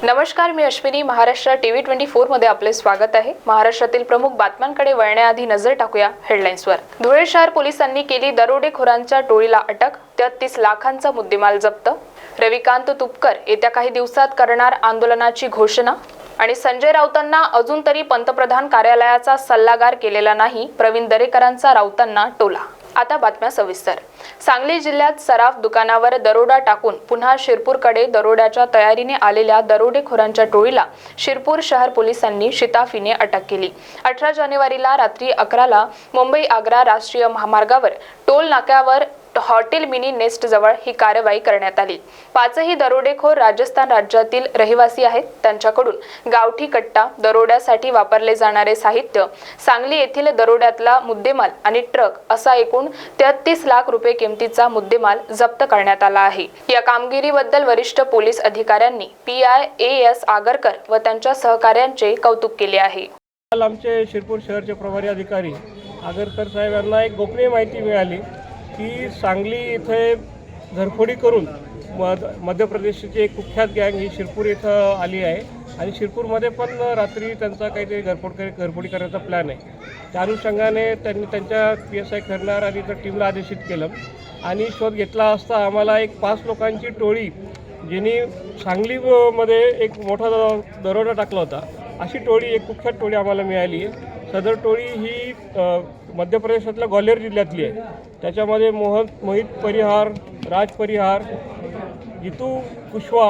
नमस्कार, मी अश्विनी. महाराष्ट्र टीव्ही 24 मध्ये आपले स्वागत आहे. महाराष्ट्रातील प्रमुख बातम्यांकडे वळण्याआधी नजर टाकूया हेडलाईन्सवर. धुळे शहर पोलिसांनी केली दरोडेखोरांच्या टोळीला अटक. 33 लाखांचा मुद्देमाल जप्त. रविकांत तुपकर येत्या काही दिवसात करणार आंदोलनाची घोषणा. आणि संजय राऊतांना अजून तरी पंतप्रधान कार्यालयाचा सल्लागार केलेला नाही. प्रवीण दरेकरांचा राऊतांना टोला. आता बातम्या सविस्तर. सांगली जिल्ह्यात सराफ दुकानावर दरोडा टाकून पुन्हा शिरपूरकडे दरोड्याच्या तयारीने आलेल्या दरोडेखोरांच्या टोळीला शिरपूर शहर पोलिसांनी शिताफीने अटक केली. 18 जानेवारीला रात्री 11ला मुंबई आग्रा राष्ट्रीय महामार्गावर टोल नाक्यावर हॉटेल मिनी नेस्ट जवळ ही कारवाई करण्यात आली. 5ही दरोडेखोर राजस्थान राज्यातील रहिवासी आहेत. त्यांच्याकडून गावठी कट्टा, दरोड्यासाठी वापरले जाणारे साहित्य, सांगली येथील दरोड्यातला मुद्देमाल आणि ट्रक असा एकूण 33 लाख रुपये किमतीचा मुद्देमाल जप्त करण्यात आला आहे. या कामगिरीबद्दल वरिष्ठ पोलीस अधिकाऱ्यांनी PIAS आगरकर व त्यांच्या सहकाऱ्यांचे कौतुक केले आहे. आमचे शिरपूर शहरचे प्रभारी अधिकारी आगरकर साहेब यांना एक गोपनीय माहिती मिळाली की सांगली इथे घरफोडी करून मध्य प्रदेशची एक कुख्यात गँग ही शिरपूर इथं आली आहे आणि शिरपूरमध्ये पण रात्री त्यांचा काहीतरी घरफोडी करण्याचा प्लॅन आहे. त्या अनुषंगाने त्यांनी त्यांच्या PSI खरणार आणि त्या टीमला आदेशित केलं आणि शोध घेतला असता आम्हाला एक 5 लोकांची टोळी, ज्यांनी सांगलीमध्ये एक मोठा दरोडा टाकला होता, अशी टोळी, एक कुख्यात टोळी आम्हाला मिळाली आहे. सदर टोळी ही मध्य प्रदेशातल्या ग्वाल्हेर जिल्ह्यातली आहे. त्याच्यामध्ये मोहित परिहार, राज परिहार, जितू कुशवा,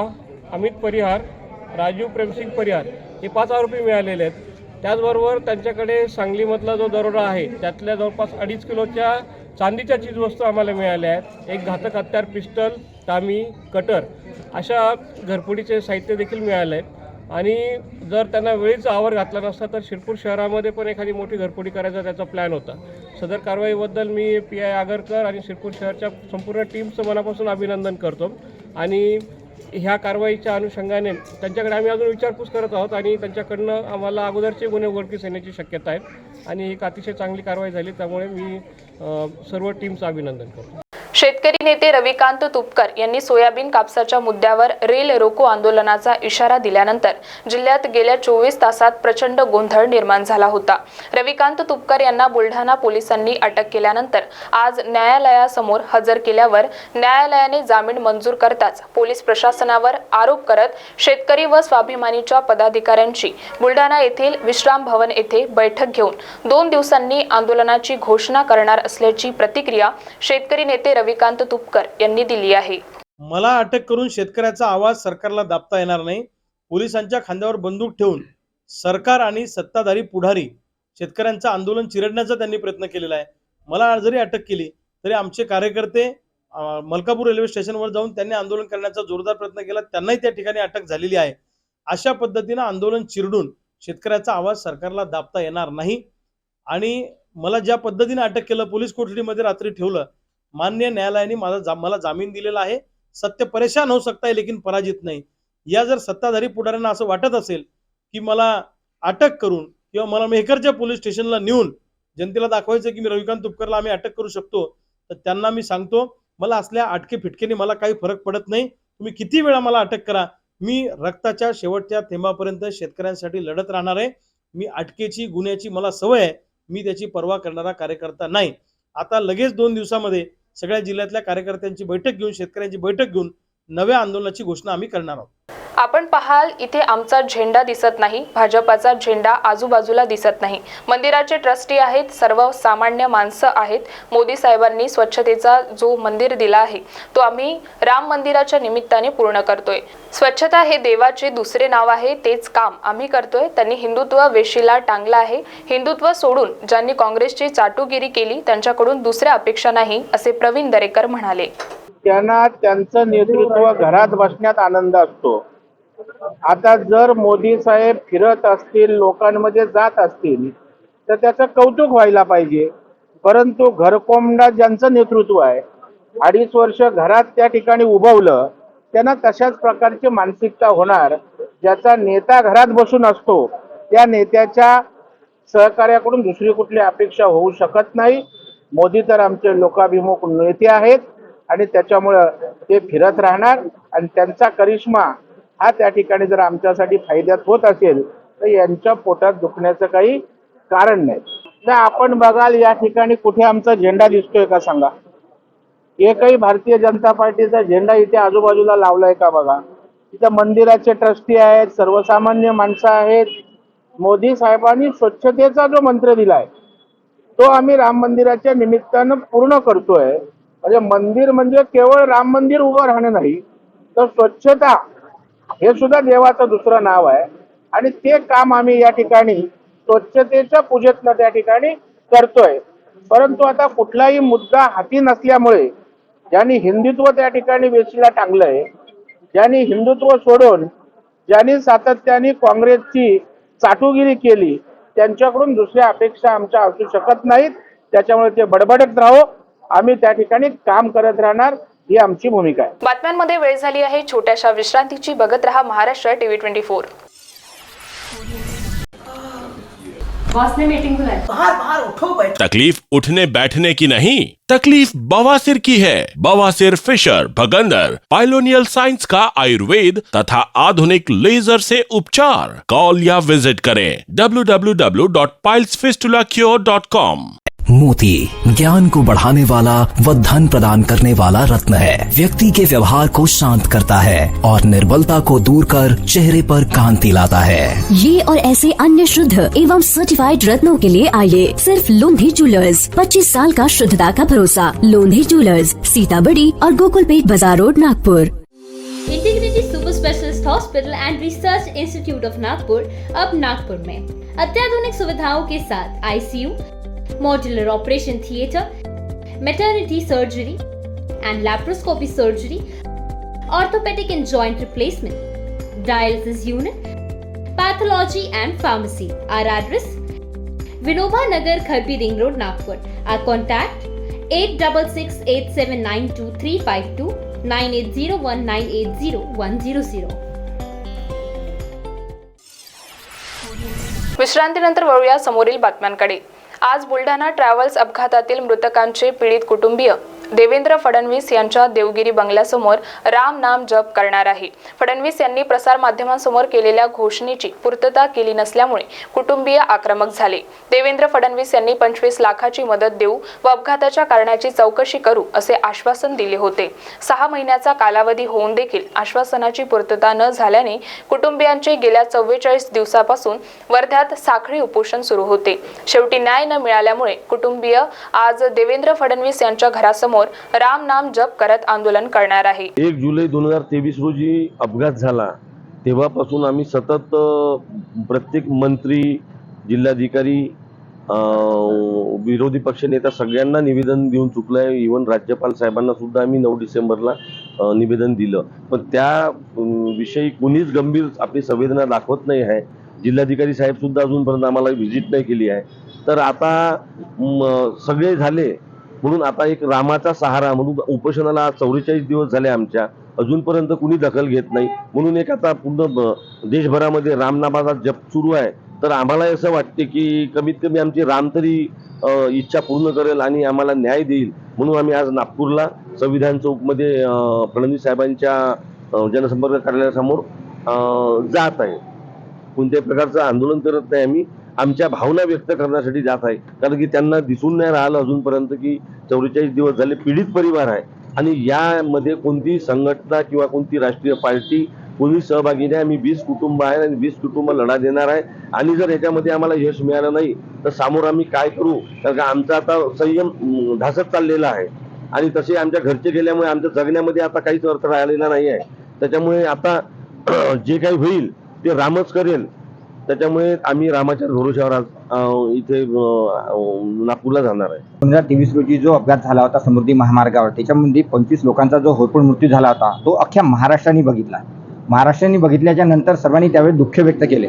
अमित परिहार, राजू प्रेमसिंग परिहार हे 5 आरोपी मिळालेले आहेत. त्याचबरोबर त्यांच्याकडे सांगलीमधला जो दरोडा आहे त्यातल्या जवळपास 2.5 किलोच्या चांदीच्या चीजवस्तू आम्हाला मिळाल्या आहेत. एक घातक हत्यार, पिस्टल, तामी, कटर अशा घरफोडीचे साहित्य देखील मिळाले आहे. आणि जर त्यांना वेळीचा आवर घातला नसता तर शिरपूर शहरामध्ये पण एखादी मोठी घरफोडी करायचा त्याचा प्लॅन होता. सदर कारवाईबद्दल मी PI आगरकर आणि शिरपूर शहरच्या संपूर्ण टीमचं मनापासून अभिनंदन करतो. आणि ह्या कारवाईच्या अनुषंगाने त्यांच्याकडे आम्ही अजून विचारपूस करत आहोत आणि त्यांच्याकडनं आम्हाला अगोदरचे गुन्हे उघडकीस येण्याची शक्यता आहे. आणि एक अतिशय चांगली कारवाई झाली, त्यामुळे मी सर्व टीमचं अभिनंदन करतो. शेतकरी नेते रविकांत तुपकर यांनी सोयाबीन कापसाच्या मुद्द्यावर रेल रोको आंदोलनाचा इशारा दिल्यानंतर जिल्ह्यात गेल्या 24 तासात प्रचंड गोंधळ निर्माण झाला होता. रविकांत तुपकर यांना बुलढाणा पोलिसांनी अटक केल्यानंतर आज न्यायालयासमोर हजर केल्यावर न्यायालयाने जामीन मंजूर करताच पोलीस प्रशासनावर आरोप करत शेतकरी व स्वाभिमानीच्या पदाधिकाऱ्यांची बुलढाणा येथील विश्राम भवन येथे बैठक घेऊन 2 दिवसांनी आंदोलनाची घोषणा करणार असल्याची प्रतिक्रिया शेतकरी नेते रविकांत तुपकर यांनी दिली आहे. मला अटक करून शेतकऱ्याचा आवाज सरकारला दाबता येणार नाही. पोलिसांच्या खांद्यावर बंदूक ठेवून सरकार आणि सत्ताधारी पुढारी शेतकऱ्यांचं आंदोलन चिरडण्याचा त्यांनी प्रयत्न केलेला आहे. मला जरी अटक केली तरी आमचे कार्यकर्ते मलकापूर रेल्वे स्टेशनवर जाऊन त्यांनी आंदोलन करण्याचा जोरदार प्रयत्न केला. त्यांनाही त्या ठिकाणी अटक झालेली आहे. अशा पद्धतीनं आंदोलन चिरडून शेतकऱ्याचा आवाज सरकारला दाबता येणार नाही. आणि मला ज्या पद्धतीने अटक केलं, पोलीस कोठडीमध्ये रात्री ठेवलं, मान्य न्यायालयाने मला जामीन दिलेला आहे. सत्य परेशान हो सकता है लेकिन पराजित नाही. या जर सत्ताधारी पुढाऱ्यांना असं वाटत असेल की मला अटक करून किंवा मला मेहकरच्या पोलीस स्टेशनला नेऊन जनतेला दाखवायचं की मी रविकांत तुपकरला आम्ही अटक करू शकतो, तर त्यांना मी सांगतो, मला असल्या अटके फिटकेने मला काही फरक पडत नाही. तुम्ही किती वेळा मला अटक करा, मी रक्ताच्या शेवटच्या थेंबापर्यंत शेतकऱ्यांसाठी लढत राहणार आहे. मी अटकेची, गुन्ह्याची मला सवय आहे. मी त्याची पर्वा करणारा कार्यकर्ता नाही. आता लगेच 2 दिवसामध्ये सगळ्या जिल्ह्यातल्या कार्यकर्त्यांची बैठक घेऊन, शेतकऱ्यांची बैठक घेऊन नव्या आंदोलनाची घोषणा आम्ही करणार आहोत. आपण पाहाल इथे आमचा झेंडा दिसत नाही, भाजपाचा झेंडा आजूबाजूला दिसत नाही. मंदिराचे ट्रस्टी आहेत, सर्वसामान्य माणसं आहेत. मोदी साहेबांनी स्वच्छतेचा जो मंदिर दिला आहे तो आम्ही राम मंदिराच्या निमित्ताने पूर्ण करतोय. स्वच्छता हे देवाचे दुसरे नाव आहे, तेच काम आम्ही करतोय. त्यांनी हिंदुत्व वेशीला टांगला आहे. हिंदुत्व सोडून ज्यांनी काँग्रेसची चाटुगिरी केली त्यांच्याकडून दुसऱ्या अपेक्षा नाही, असे प्रवीण दरेकर म्हणाले. त्यांना त्यांचं नेतृत्व घरात बसण्यात आनंद असतो. आता जर मोदी साहेब फिरत असतील, लोकांमध्ये जात असतील, तर त्याचं कौतुक व्हायला पाहिजे. परंतु घरकोंबडा ज्यांचं नेतृत्व आहे, 2.5 वर्ष घरात त्या ठिकाणी उभवलं, त्यांना तशाच प्रकारची मानसिकता होणार. ज्याचा नेता घरात बसून असतो त्या नेत्याच्या सहकार्याकडून दुसरी कुठली अपेक्षा होऊ शकत नाही. मोदी तर आमचे लोकाभिमुख नेते आहेत आणि त्याच्यामुळे ते फिरत राहणार आणि त्यांचा करिश्मा हा त्या ठिकाणी जर आमच्यासाठी फायद्यात होत असेल तर यांच्या पोटात दुखण्याचं काही कारण नाही. तर आपण बघाल या ठिकाणी कुठे आमचा झेंडा दिसतोय का सांगा? एकही भारतीय जनता पार्टीचा झेंडा इथे आजूबाजूला लावलाय का बघा? इथं मंदिराचे ट्रस्टी आहेत, सर्वसामान्य माणसं आहेत. मोदी साहेबांनी स्वच्छतेचा जो मंत्र दिलाय तो आम्ही राम मंदिराच्या निमित्तानं पूर्ण करतोय. म्हणजे मंदिर म्हणजे केवळ राम मंदिर उभं राहणं नाही, तर स्वच्छता हे सुद्धा देवाचं दुसरं नाव आहे आणि ते काम आम्ही या ठिकाणी स्वच्छतेच्या पूजेतनं त्या ठिकाणी करतोय. परंतु आता कुठलाही मुद्दा हाती नसल्यामुळे ज्यांनी हिंदुत्व त्या ठिकाणी वेशीला टांगलंय, ज्यांनी हिंदुत्व सोडून ज्यांनी सातत्याने काँग्रेसची चाटुगिरी केली, त्यांच्याकडून दुसऱ्या अपेक्षा आमच्या असू शकत नाहीत. त्याच्यामुळे ते बडबडत राहो, आम्ही त्या ठिकाणी काम करत राहणार, ही आमची भूमिका आहे. बातम्यांमध्ये वेळ झाली आहे छोट्याशा विश्रांतीची. बघत रहा महाराष्ट्र टीव्ही 24. बॉस ने मीटिंग बुलाई। बाहर बाहर उठो बैठो। तकलीफ उठने बैठने की नहीं, तकलीफ बवासीर की है। बवासीर फिशर भगंदर पाइलोनियल साइंस का आयुर्वेद तथा आधुनिक लेजर से उपचार। कॉल या विजिट करें www.pilesfistulacure.com। मोती ज्ञान को बढ़ाने वाला व धन प्रदान करने वाला रत्न है। व्यक्ति के व्यवहार को शांत करता है और निर्बलता को दूर कर चेहरे पर कांति लाता है। ये और ऐसे अन्य शुद्ध एवं सर्टिफाइड रत्नों के लिए आइए सिर्फ लोंधी ज्वेलर्स। 25 साल का शुद्धता का भरोसा। लोंधी ज्वेलर्स, सीताबड़ी और Gokulpeth Bazar road, Nagpur. Integrity super specialist hospital and research institute of Nagpur अब नागपुर में अत्याधुनिक सुविधाओं के साथ ICU, modular operation theatre, maternity surgery and laparoscopy surgery, orthopaedic and joint replacement, dialysis unit, pathology and pharmacy. Our address Vinoba Nagar, Kharbi ring road, Nagpur. Our contact 8668792352 9801980100। विश्रांतीनंतर वळूया समोरील बातम्यांकडे. आज बुलढाणा ट्रॅव्हल्स अपघातातील मृतकांचे पीडित कुटुंबीय देवेंद्र फडणवीस यांच्या देवगिरी बंगल्यासमोर राम नाम जप करणार आहे. फडणवीस यांनी प्रसार माध्यमांसमोर केलेल्या घोषणेची पूर्तता केली नसल्यामुळे कुटुंबीय आक्रमक झाले. देवेंद्र फडणवीस यांनी 25 लाखाची मदत देऊ व अपघाताच्या कारणाची चौकशी करू असे आश्वासन दिले होते. 6 महिन्याचा कालावधी होऊन देखील आश्वासनाची पूर्तता न झाल्याने कुटुंबियांचे गेल्या 44 दिवसापासून वर्ध्यात साखळी उपोषण सुरू होते. शेवटी न्याय न मिळाल्यामुळे कुटुंबीय आज देवेंद्र फडणवीस यांच्या घरासमोर राम नाम जप करत आंदोलन करणार आहे. 1 जुलै 2023 रोजी अपघात झाला तेव्हापासून आम्ही सतत प्रत्येक मंत्री, जिल्हाधिकारी, विरोधी पक्षनेता सगळ्यांना निवेदन देऊन चुकलंय. इव्हन राज्यपाल साहेबांना सुद्धा आम्ही 9 डिसेंबरला निवेदन दिलं, पण त्या विषयी कुणीच गंभीर आपली संवेदना दाखवत नाही आहे. जिल्हाधिकारी साहेब सुद्धा अजूनपर्यंत आम्हाला व्हिजिट नाही केली आहे. तर आता सगळे झाले म्हणून आता एक रामाचा सहारा म्हणून उपोषणाला 44 दिवस झाले आमच्या, अजूनपर्यंत कुणी दखल घेत नाही. म्हणून एक आता पूर्ण देशभरामध्ये रामनामाचा जप सुरू आहे. तर आम्हाला असं वाटते की कमीत कमी आमची राम तरी इच्छा पूर्ण करेल आणि आम्हाला न्याय देईल. म्हणून आम्ही आज नागपूरला संविधान चौकमध्ये फडणवीस साहेबांच्या जनसंपर्क कार्यालयासमोर जात आहे. कोणत्याही प्रकारचं आंदोलन करत नाही, आम्ही आमच्या भावना व्यक्त करण्यासाठी जात आहे. कारण की त्यांना दिसून नाही राहिलं अजूनपर्यंत की 44 दिवस झाले पीडित परिवार आहे आणि यामध्ये कोणती संघटना किंवा कोणती राष्ट्रीय पार्टी कोणी सहभागी नाही. आम्ही 20 कुटुंब आहे आणि 20 कुटुंब लढा देणार आहे आणि जर याच्यामध्ये आम्हाला यश मिळालं नाही तर समोर आम्ही काय करू. कारण का आमचा आता संयम ढासत चाललेला आहे आणि तसे आमच्या घरचे गेल्यामुळे आमच्या जगण्यामध्ये आता काहीच अर्थ राहिलेला नाही आहे. त्याच्यामुळे आता जे काही होईल ते रामच करेल. त्याच्यामुळे आम्ही रामाच्या भरोशावर आज इथे नागपूरला जाणार आहे. 15-23 रोजी जो अपघात झाला होता समृद्धी महामार्गावर, त्याच्यामध्ये 25 लोकांचा जो होरपळ मृत्यू झाला होता तो अख्ख्या महाराष्ट्राने बघितला. महाराष्ट्राने बघितल्याच्या नंतर सर्वांनी त्यावेळेस दुःख व्यक्त केले.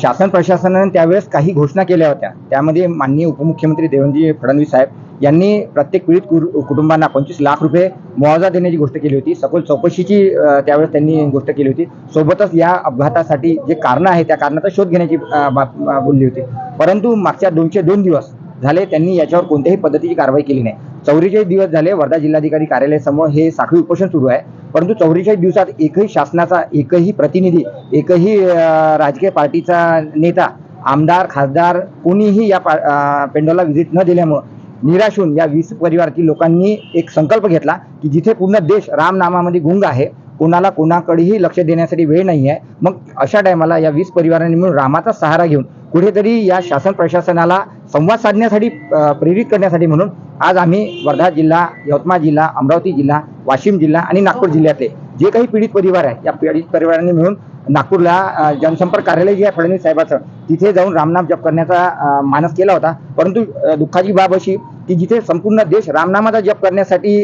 शासन प्रशासनाने त्यावेळेस काही घोषणा केल्या होत्या. त्यामध्ये माननीय उपमुख्यमंत्री देवेंद्र फडणवीस साहेब यांनी प्रत्येक पीडित कुटुंबांना 25 लाख रुपये मुआवजा देण्याची गोष्ट केली होती. सखोल चौकशीची त्यावेळेस त्यांनी गोष्ट केली होती. सोबतच या अपघातासाठी जे कारण आहे त्या कारणाचा शोध घेण्याची बोलली होती. परंतु मागच्या 202 दिवस झाले त्यांनी याच्यावर कोणत्याही पद्धतीची कारवाई केली नाही. 44 दिवस झाले वर्धा जिल्हाधिकारी कार्यालयासमोर हे साखळी उपोषण सुरू आहे, परंतु 44 दिवसात एकही शासनाचा, एकही प्रतिनिधी, एकही राजकीय पार्टीचा नेता, आमदार, खासदार कोणीही या पेंडॉलला व्हिजिट न दिल्यामुळे निराश होऊन या 20 परिवारातील लोकांनी एक संकल्प घेतला की जिथे पूर्ण देश रामनामामध्ये गुंग आहे, कोणाला कोणाकडेही लक्ष देण्यासाठी वेळ नाही आहे, मग अशा टायमाला या 20 परिवारांनी मिळून रामाचा सहारा घेऊन कुठेतरी या शासन प्रशासनाला संवाद साधण्यासाठी, प्रेरित करण्यासाठी म्हणून आज आम्ही वर्धा जिल्हा, यवतमाळ जिल्हा, अमरावती जिल्हा, वाशिम जिल्हा आणि नागपूर जिल्ह्यातले जे काही पीडित परिवार आहे, या पीडित परिवारांनी मिळून नागपूरला जनसंपर्क कार्यालय जे आहे फडणवीस साहेबाचं, तिथे जाऊन रामनाम जप करण्याचा मानस केला होता. परंतु दुःखाची बाब अशी की जिथे संपूर्ण देश रामनामाचा जप करण्यासाठी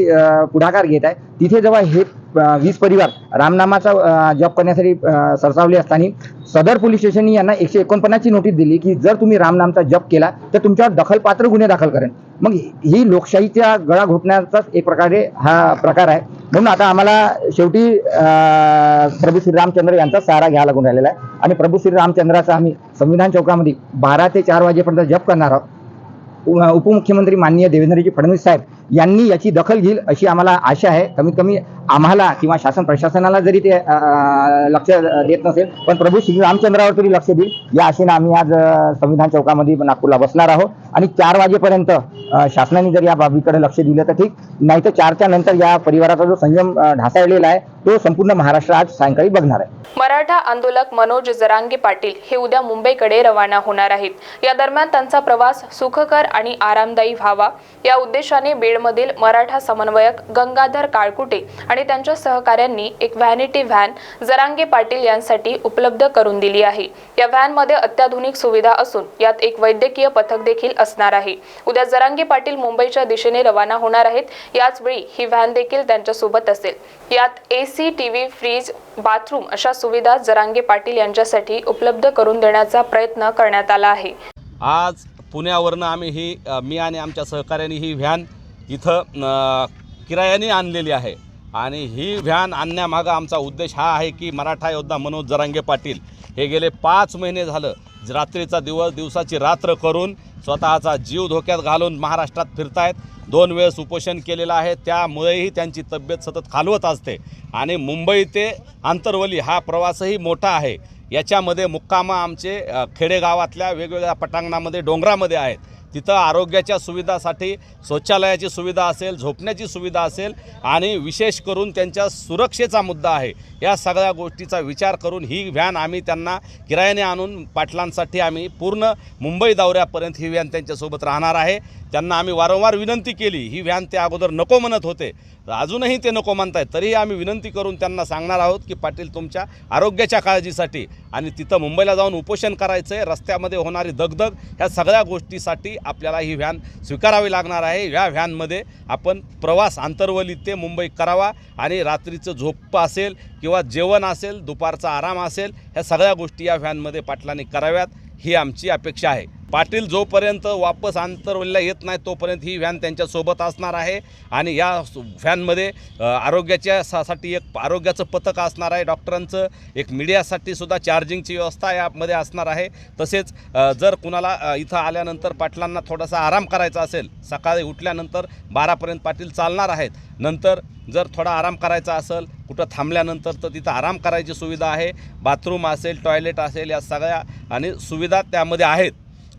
पुढाकार घेत आहे, तिथे जेव्हा हे 20 परिवार रामनामाचा जप करण्यासाठी सरसावले असताना सदर पोलीस स्टेशननी यांना 149ची नोटीस दिली की जर तुम्ही रामनामचा जप केला तर तुमच्यावर दखलपात्र गुन्हे दाखल करेन. मग ही लोकशाहीच्या गळा घोटण्याचाच एक प्रकारे हा प्रकार आहे. म्हणून आता आम्हाला शेवटी प्रभू श्रीरामचंद्र यांचा सहारा घ्यावा लागून राहिलेला आहे आणि प्रभू श्रीरामचंद्राचा आम्ही संविधान चौकामध्ये 12 ते 4 वाजेपर्यंत जप करणार आहोत. उपमुख्यमंत्री माननीय देवेंद्रजी फडणवीस साहेब यांनी याची दखल घेईल अशी आम्हाला आशा आहे. कमीत कमी आम्हाला किंवा शासन प्रशासनाला जरी ते लक्ष देत नसेल, पण प्रभू श्री रामचंद्रावर तरी लक्ष देईल या आशेने आम्ही आज संविधान चौकामध्ये नागपूरला बसणार आहोत आणि 4 वाजेपर्यंत शासनाने जर या बाबीकडे लक्ष दिलं तर ठीक, नाही तर 4च्या नंतर या परिवाराचा जो संयम ढासळलेला आहे तो संपूर्ण महाराष्ट्र आज सायंकाळी बघणार आहे. मराठा आंदोलक मनोज जरांगे पाटील हे उद्या मुंबईकडे रवाना होणार आहेत. या दरम्यान त्यांचा प्रवास सुखकर आणि आरामदायी व्हावा या उद्देशाने बीडमधील मराठा समन्वयक गंगाधर काळकुटे आणि त्यांच्या सहकाऱ्यांनी एक व्हॅनिटी व्हॅन जरांगे पाटील यांसाठी उपलब्ध करून दिली आहे. या व्हॅनमध्ये अत्याधुनिक सुविधा असून यात एक वैद्यकीय पथक देखील असणार आहे. उद्या जरांगे पाटील मुंबईच्या दिशेने रवाना होणार आहेत. याच वेळी ही व्हॅन देखील त्यांच्या सोबत असेल. यात AC, TV, फ्रीज, बाथरूम अशा सुविधा जरांगे पाटील यांच्यासाठी उपलब्ध करून देण्याचा प्रयत्न करण्यात आला आहे. आज पुण्यावरनं आम्ही मी आणि आमच्या सहकाऱ्यांनी ही व्हॅन इथं किरायाने आणलेली आहे आणि ही व्हॅन आणण्यामागं आमचा उद्देश हा आहे की मराठा योद्धा मनोज जरांगे पाटील हे गेले 5 महिने झालं रात्रीचा दिवस, दिवसाची रात्र करून स्वतःचा जीव धोक्यात घालून महाराष्ट्रात फिरतायत. 2 वेळेस उपोषण केलेलं आहे, त्यामुळेही त्यांची तब्येत सतत खालवत असते आणि मुंबई ते आंतरवली हा प्रवासही मोठा आहे. याच्यामध्ये मुक्काम आमचे खेडेगावातल्या वेगवेगळ्या पटांगणामध्ये, डोंगरामध्ये आहेत. तिथं आरोग्याच्या सुविधासाठी शौचालयाची सुविधा असेल, झोपण्याची सुविधा असेल आणि विशेष करून त्यांच्या सुरक्षेचा मुद्दा आहे. या सगळ्या गोष्टीचा विचार करून ही व्हॅन आम्ही त्यांना किरायाने आणून पाटलांसाठी आम्ही पूर्ण मुंबई दौऱ्यापर्यंत ही व्हॅन त्यांच्यासोबत राहणार आहे. त्यांना आम्ही वारंवार विनंती केली, ही व्हॅन ते अगोदर नको म्हणत होते, अजूनही ते नको म्हणतायत, तरीही आम्ही विनंती करून त्यांना सांगणार आहोत की पाटील तुमच्या आरोग्याच्या काळजीसाठी आणि तिथं मुंबईला जाऊन उपोषण करायचं आहे, रस्त्यामध्ये होणारी दगदग ह्या सगळ्या गोष्टीसाठी आपल्याला ही व्हॅन स्वीकारावी लागणार आहे. या व्हॅनमध्ये आपण प्रवास आंतरवली ते मुंबई करावा आणि रात्रीचं झोप असेल किंवा जेवण असेल, दुपारचा आराम असेल, ह्या सगळ्या गोष्टी या व्हॅनमध्ये पाटलांनी कराव्यात ही आमची अपेक्षा आहे. पाटील जोपर्यंत वापस आंतरवलीला येत नाही तोपर्यंत ही व्हॅन त्यांच्यासोबत असणार आहे आणि या व्हॅनमध्ये आरोग्याच्यासाठी एक आरोग्याचं पथक असणार आहे, डॉक्टरांचं एक मीडियासाठी सुद्धा चार्जिंगची व्यवस्था यामध्ये असणार आहे. तसेच जर कुणाला इथं आल्यानंतर पाटलांना थोडासा आराम करायचा असेल, सकाळी उठल्यानंतर 12पर्यंत पाटील चालणार आहेत, नंतर जर थोडा आराम करायचा असेल कुठं थांबल्यानंतर तर तिथं आराम करायची सुविधा आहे. बाथरूम असेल, टॉयलेट असेल, या सगळ्या आणि सुविधा त्यामध्ये आहेत.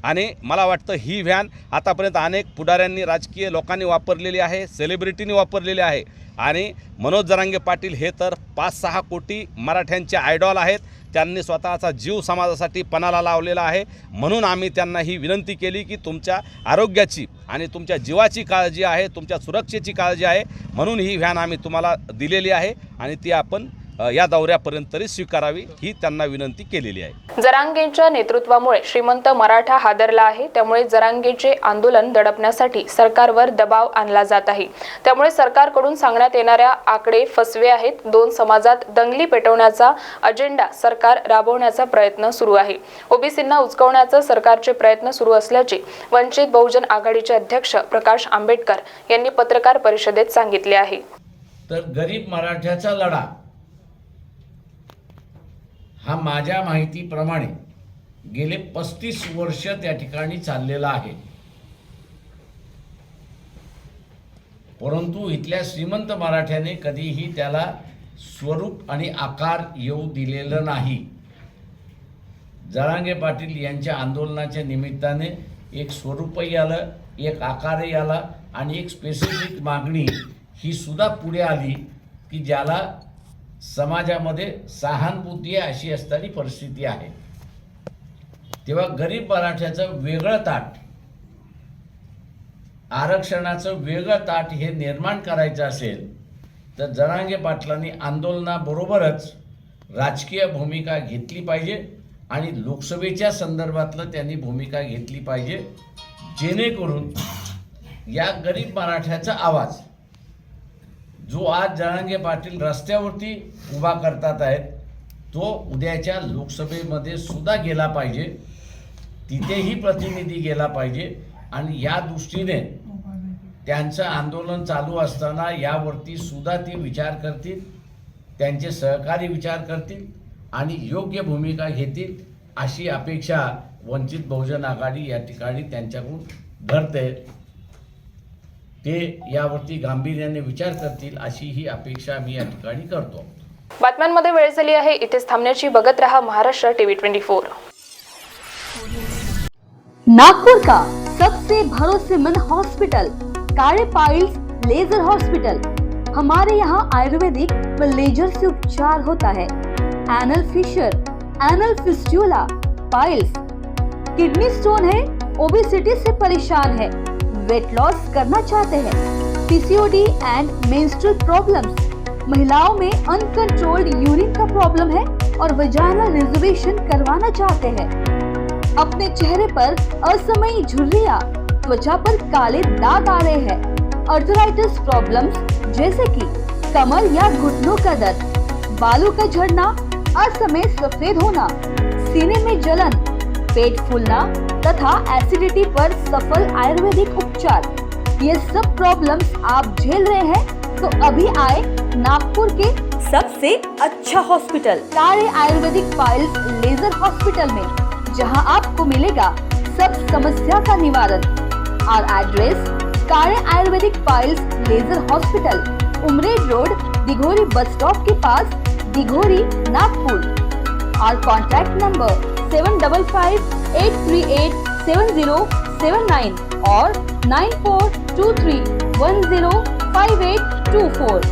आणि मला वाटतं ही व्हॅन आतापर्यंत अनेक पुढाऱ्यांनी, राजकीय लोकांनी वापरलेली आहे, सेलिब्रिटींनी वापरलेली आहे आणि मनोज जरांगे पाटील हे तर 5-6 कोटी मराठ्यांचे आयडॉल आहेत. त्यांनी स्वतःचा जीव समाजासाठी पणाला लावलेला आहे. म्हणून आम्ही त्यांना ही विनंती केली की तुमच्या आरोग्याची आणि तुमच्या जीवाची काळजी आहे, तुमच्या सुरक्षेची काळजी आहे, म्हणून ही व्हॅन आम्ही तुम्हाला दिलेली आहे आणि ती आपण या दौऱ्यापर्यंत तरी स्वीकारावी ही त्यांना विनंती केलेली आहे. जरांगेंच्या नेतृत्वामुळे श्रीमंत मराठा हादरला आहे. त्यामुळे जरांगेंचे आंदोलन दडपण्यासाठी सरकारवर दबाव आणला जात आहे. त्यामुळे सरकारकडून सांगण्यात येणाऱ्या आकडे फसवे आहेत. 2 समाजात दंगली पेटवण्याचा अजेंडा सरकार राबवण्याचा प्रयत्न सुरू आहे. ओबीसींना उचकवण्याचा सरकारचे प्रयत्न सुरू असल्याचे वंचित बहुजन आघाडीचे अध्यक्ष प्रकाश आंबेडकर यांनी पत्रकार परिषदेत सांगितले आहे. तर गरीब मराठ्याचा लढा हा माझ्या माहितीप्रमाणे गेले 35 वर्ष त्या ठिकाणी चाललेला आहे. परंतु इथल्या श्रीमंत मराठ्याने कधीही त्याला स्वरूप आणि आकार येऊ दिलेलं नाही. जरांगे पाटील यांच्या आंदोलनाच्या निमित्ताने एक स्वरूपही आलं, एक आकारही आला आणि एक स्पेसिफिक मागणी ही सुद्धा पुढे आली की ज्याला समाजामध्ये सहानुभूती आहे अशी असणारी परिस्थिती आहे. तेव्हा गरीब मराठ्याचं वेगळं ताट, आरक्षणाचं वेगळं ताट हे निर्माण करायचं असेल तर जरांगे पाटलांनी आंदोलनाबरोबरच राजकीय भूमिका घेतली पाहिजे आणि लोकसभेच्या संदर्भातलं त्यांनी भूमिका घेतली पाहिजे, जेणेकरून या गरीब मराठ्याचा आवाज जो आज जरांगे पाटील रस्त्यावरती उभा करतात आहेत तो उद्याच्या लोकसभेमध्ये सुद्धा गेला पाहिजे, तिथेही प्रतिनिधी गेला पाहिजे. आणि या दृष्टीने त्यांचं आंदोलन चालू असताना यावरती सुद्धा ते विचार करतील, त्यांचे सहकारी विचार करतील आणि योग्य भूमिका घेतील अशी अपेक्षा वंचित बहुजन आघाडी या ठिकाणी त्यांच्याकडून धरते. ते यावरती गांभीर्याने विचार करतील अशी ही अपेक्षा मी या ठिकाणी करतो. बातम्यांमध्ये वेळ झाली आहे इथेच थांबण्याची. बघत रहा महाराष्ट्र टीव्ही 24. नागपुर का सबसे भरोसेमंद हॉस्पिटल काले पाइल्स लेजर हॉस्पिटल. हमारे यहाँ आयुर्वेदिक व लेजर से उपचार होता है. Anal fissure, anal fistula, piles, kidney stone है, ओबेसिटी से परेशान है, वेट लॉस करना चाहते हैं, पीसीओडी एंड मेंस्ट्रुअल प्रॉब्लम्स, महिलाओं में अनकंट्रोल्ड यूरिन का प्रॉब्लम है और वजाइनल रिजर्वेशन करवाना चाहते हैं, अपने चेहरे पर असमयी झुर्रियां, त्वचा पर काले दाग आ रहे हैं, अर्थराइटिस प्रॉब्लम्स जैसे कि कमर या घुटनों का दर्द, बालों का झड़ना, असमय सफेद होना, सीने में जलन, पेट फूलना तथा एसिडिटी पर सफल आयुर्वेदिक उपचार, ये सब प्रॉब्लम्स आप झेल रहे हैं तो अभी आए नागपुर के सबसे अच्छा हॉस्पिटल काले आयुर्वेदिक पाइल्स लेजर हॉस्पिटल में, जहां आपको मिलेगा सब समस्या का निवारण. और address Kale ayurvedic piles laser hospital, Umred road, Dighori bus stop के पास, दिघोरी, नागपुर. और कॉन्टैक्ट नंबर 7538387079 और 9423105824.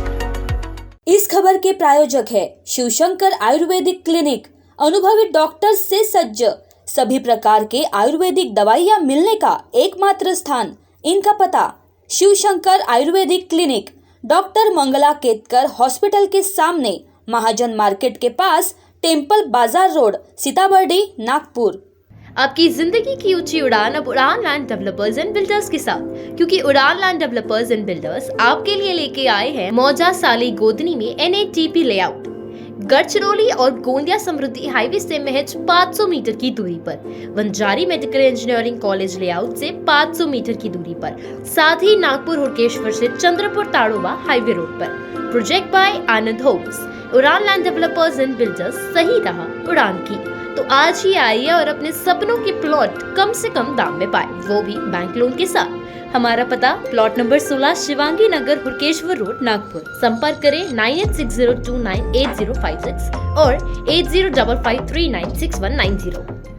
इस खबर के प्रायोजक है शिवशंकर आयुर्वेदिक क्लिनिक. अनुभवी डॉक्टर से सज्ज, सभी प्रकार के आयुर्वेदिक दवाइयाँ मिलने का एकमात्र स्थान. इनका पता Shivshankar ayurvedic clinic, doctor Mangala Ketkar hospital के सामने, महाजन मार्केट के पास, टेम्पल बाजार रोड, सीताबर्डी, नागपुर. आपकी जिंदगी की ऊंची उड़ान अब Udaan land developers and builders के साथ, क्योंकि उड़ान लैंड डेवलपर्स एंड बिल्डर्स आपके लिए लेके आए हैं मौजा साली गोदनी में NATP लेआउट. गढ़चिरौली और गोंदिया समृद्धि हाईवे से महज 500 मीटर की दूरी पर, Wanjari medical engineering college layout से 500 मीटर की दूरी पर, साथ ही नागपुर हुड़केश्वर से चंद्रपुर ताड़ोबा हाईवे रोड पर. Project by Anand homes. Udaan land developers and builders, सही राह उड़ान की. तो आज ही आइए और अपने सपनों के प्लॉट कम से कम दाम में पाए, वो भी बैंक लोन के साथ. हमारा पता प्लॉट नंबर 16 शिवांगी नगर, हुड़केश्वर रोड, नागपुर. संपर्क करें 9860298056 और 8055396190.